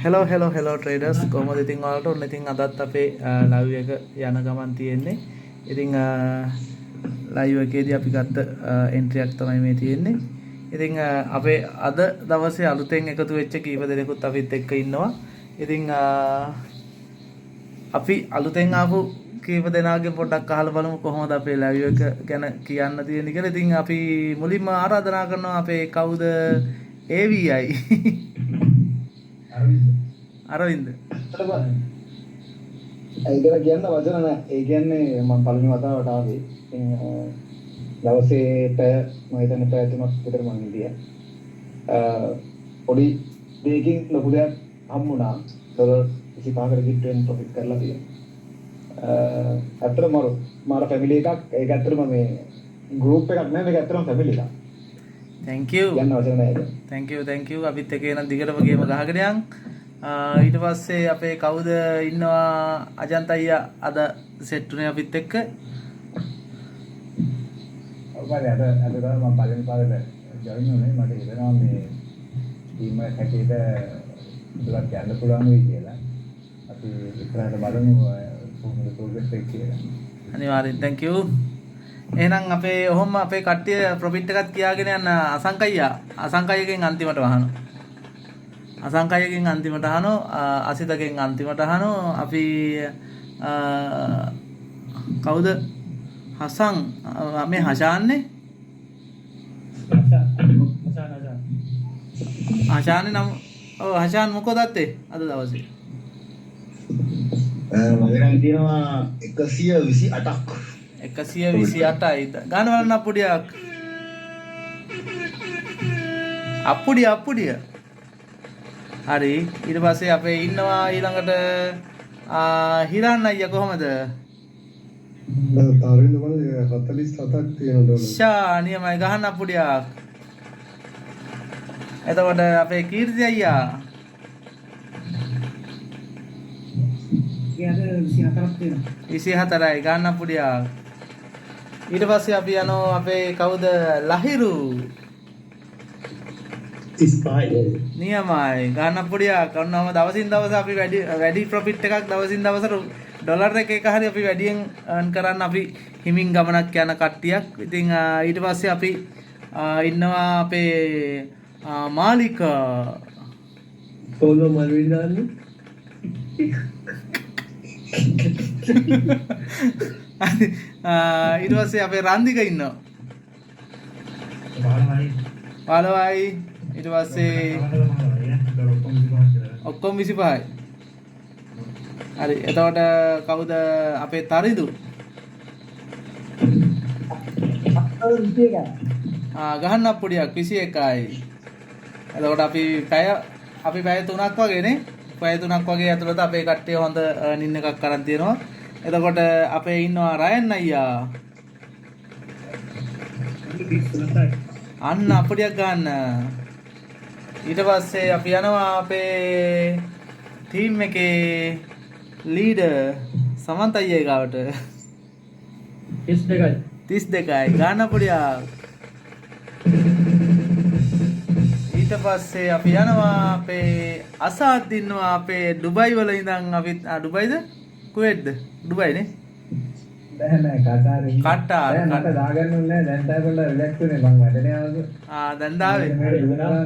hello traders කොහොමද ඉතින් ඔයාලට ඔන්න ඉතින් අදත් අපේ live එක යන ගමන් තියෙන්නේ. ඉතින් live එකේදී අපි ගත්ත entry එකක් තමයි මේ තියෙන්නේ. ඉතින් අපේ අද දවසේ අලුතෙන් එකතු වෙච්ච කීප දෙනෙකුත් අපිත් එක්ක ඉන්නවා. ඉතින් අපි අලුතෙන් ආපු කීප දෙනාගේ පොඩ්ඩක් අහලා බලමු කොහොමද අපේ live එක ගැන කියන්න තියෙන්නේ කියලා. ඉතින් අපි මුලින්ම ආරාධනා කරනවා අපේ කවුද AVI අරවින්ද ඒක කියන්න වචන නැහැ. ඒ කියන්නේ මම පළවෙනි වතාවට ආවේ. ඉතින් දවසේ පැය මම හිතන්නේ පැය 3ක් විතර මම ඉඳියා. පොඩි දෙයකින් ලොකු දෙයක් හම්බුණා. ඩොලර් 25කට ගිට්ටුවෙන් ප්‍රොෆිට් කරලා තියෙනවා. ඇත්තටම මාර ෆැමිලි එකක්. ඒක ඇත්තටම මේ ගෲප් එකක් නෙවෙයි. මේක ඇත්තටම ෆැමිලි එකක්. thank you කියන්න වචන නැහැ. thank you අපිත් එක්ක එන දිගටම ගේම ගහගෙන යන්. ඊට පස්සේ අපේ කවුද ඉන්නවා අජන්ත අයියා අද සෙට් උනේ අපිත් එක්ක. ඔබට අද තමයි මම පළවෙනි පාරට ජොයින් වුනේ. මට හිතෙනවා මේ ටීම් එක හැටියට දුරක් යන්න පුළුවන් වෙයි කියලා. අපි ඉස්සරහට බලමු කොහොමද ප්‍රෝග්‍රස් එක කියලා. අනිවාර්යෙන් thank you. එහෙනම් අපේ ඔහොම අපේ කට්ටිය ප්‍රොෆිට් එකක් කියාගෙන යන අසංකයයෙන් අන්තිමට වහනවා. අසංකයයෙන් අන්තිමට අහනවා, අසිතකෙන් අන්තිමට අහනවා. අපි කවුද? හසන් මේ හෂාන්නේ? හෂාන්නේ නම් ඔව් හෂාන් මොකද ඇත්තේ අද දවසේ? මගේ නම් තියෙනවා 128ක්. 128යි. ගන්න බලන්න අප්පුඩියක්. අප්පුඩිය. හරි. ඊට පස්සේ අපේ ඉන්නවා ඊළඟට හිරන් අයියා කොහමද? තාරින්ද බලන්න 47ක් තියෙනවා ඩොලර්. ෂා නියමයි ගහන්න අප්පුඩියක්. එතකොට අපේ කීර්ති අයියා 24යි ගන්න අප්පුඩියක්. ඊට පස්සේ අපි යනවා අපේ කවුද ලහිරු 35. නියමයි ගන්න අප්පුඩියක්. ඔන්නම දවසින් දවස අපි වැඩි ප්‍රොෆිට් එකක් දවසින් දවසට ඩොලර් එක හරි අපි වැඩියෙන් earn කරන්න අපි හිමින් ගමනක් යන කට්ටියක්. ඉතින් ඊට පස්සේ අපි ඉන්නවා අපේ මාලිකා සෝලෝ මල්වින් දාන්නේ. ඊට පස්සේ අපේ රන්දික ඉන්නවා 15යි. ඊට පස්සේ ඔක්කොම 25යි. හරි. එතකොට කවුද අපේ තරිදු? ගහන්න අප්පුඩියක් 21යි. එතකොට අපි පැය 3ක් වගේ නේ. පැය 3ක් වගේ ඇතුළත අපේ කට්ටිය හොඳ earning එකක් කරන් තියෙනවා. එතකොට අපේ ඉන්නවා රයන් අයියා. අන්න අප්පුඩියක් ගන්න. ඊට පස්සේ අපි යනවා අපේ ටීම් එකේ ලීඩර් සමන්ත අයියා ගාවට 32යි ගන්න අප්පුඩියක්. ඊට පස්සේ අපි යනවා අපේ අසාත් ඉන්නවා අපේ ඩුබයි වල ඉඳන්. අපි ඩුබයිද කුවේට්ද? ඩුබයි නේ. නෑ කටාර මට දාගන්න ඕනේ නෑ. දැන් තමයි පොඩ්ඩක් රිලැක්ස් වෙන්නේ. මම වැඩනේ ආවද? දැන් දාවේ.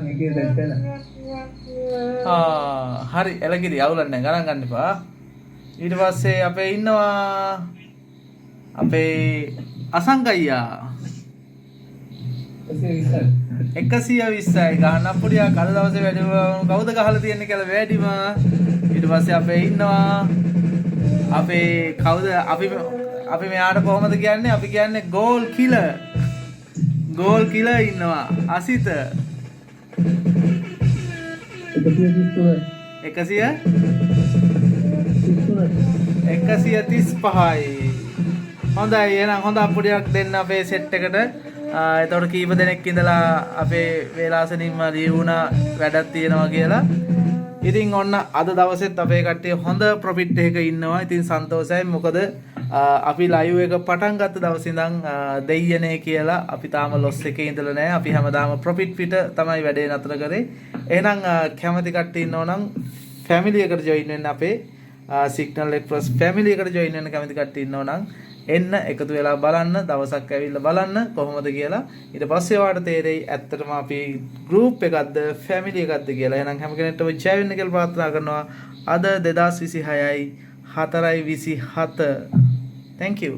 මේකේ සෙට් වෙන. හරි එලගිරි අවුලක් නෑ ගණන් ගන්න එපා. ඊට පස්සේ අපේ ඉන්නවා අපේ අසංකයියා 120යි ගහන්න අප්පුඩියක්. අද දවසේ වැඩිම කවුද ගහලා තියෙන්නේ කියලා වැඩිම. ඊට පස්සේ අපේ ඉන්නවා අපේ කවුද අපි මෙයාට කොහොමද කියන්නේ? අපි කියන්නේ ගෝල් කිලර් ඉන්නවා අසිත 135යි. හොඳයි. එහෙනම් හොඳ අප්පුඩියක් දෙන්න අපේ සෙට් එකට. එතකොට කීප දෙනෙක් ඉඳලා අපේ වේලාසනින්ම ලියුණා වැඩක් තියෙනවා කියලා. ඉතින් ඔන්න අද දවසෙත් අපේ කට්ටිය හොඳ ප්‍රොෆිට් එකක ඉන්නවා. ඉතින් සන්තෝෂයි. මොකද අපි ලයිව් එක පටන් ගත්ත දවසේ ඉඳන් දෙයියනේ කියලා අපි තාම ලොස් එකේ ඉඳලා නැහැ. අපි හැමදාම ප්‍රොෆිට් පිට තමයි වැඩේ නතර කරේ. එහෙනම් කැමති කට්ටිය ඉන්නවනම් ෆැමිලි එකට ජොයින් වෙන්න අපේ සිග්නල් එක්ස්ප්‍රස් ෆැමිලි එකට ජොයින් වෙන්න කැමති කට්ටිය ඉන්නවා නම් එන්න එකතු වෙලා බලන්න දවසක් ඇවිල්ලා බලන්න කොහොමද කියලා. ඊට පස්සේ ඔයාලට තේරෙයි ඇත්තටම අපි ගෲප් එකක්ද ෆැමිලි එකක්ද කියලා. එහෙනම් හැම කෙනෙක්ටම ජය වෙන්න කියලා ප්‍රාර්ථනා කරනවා. අද 2026යි 4/27. Thank you.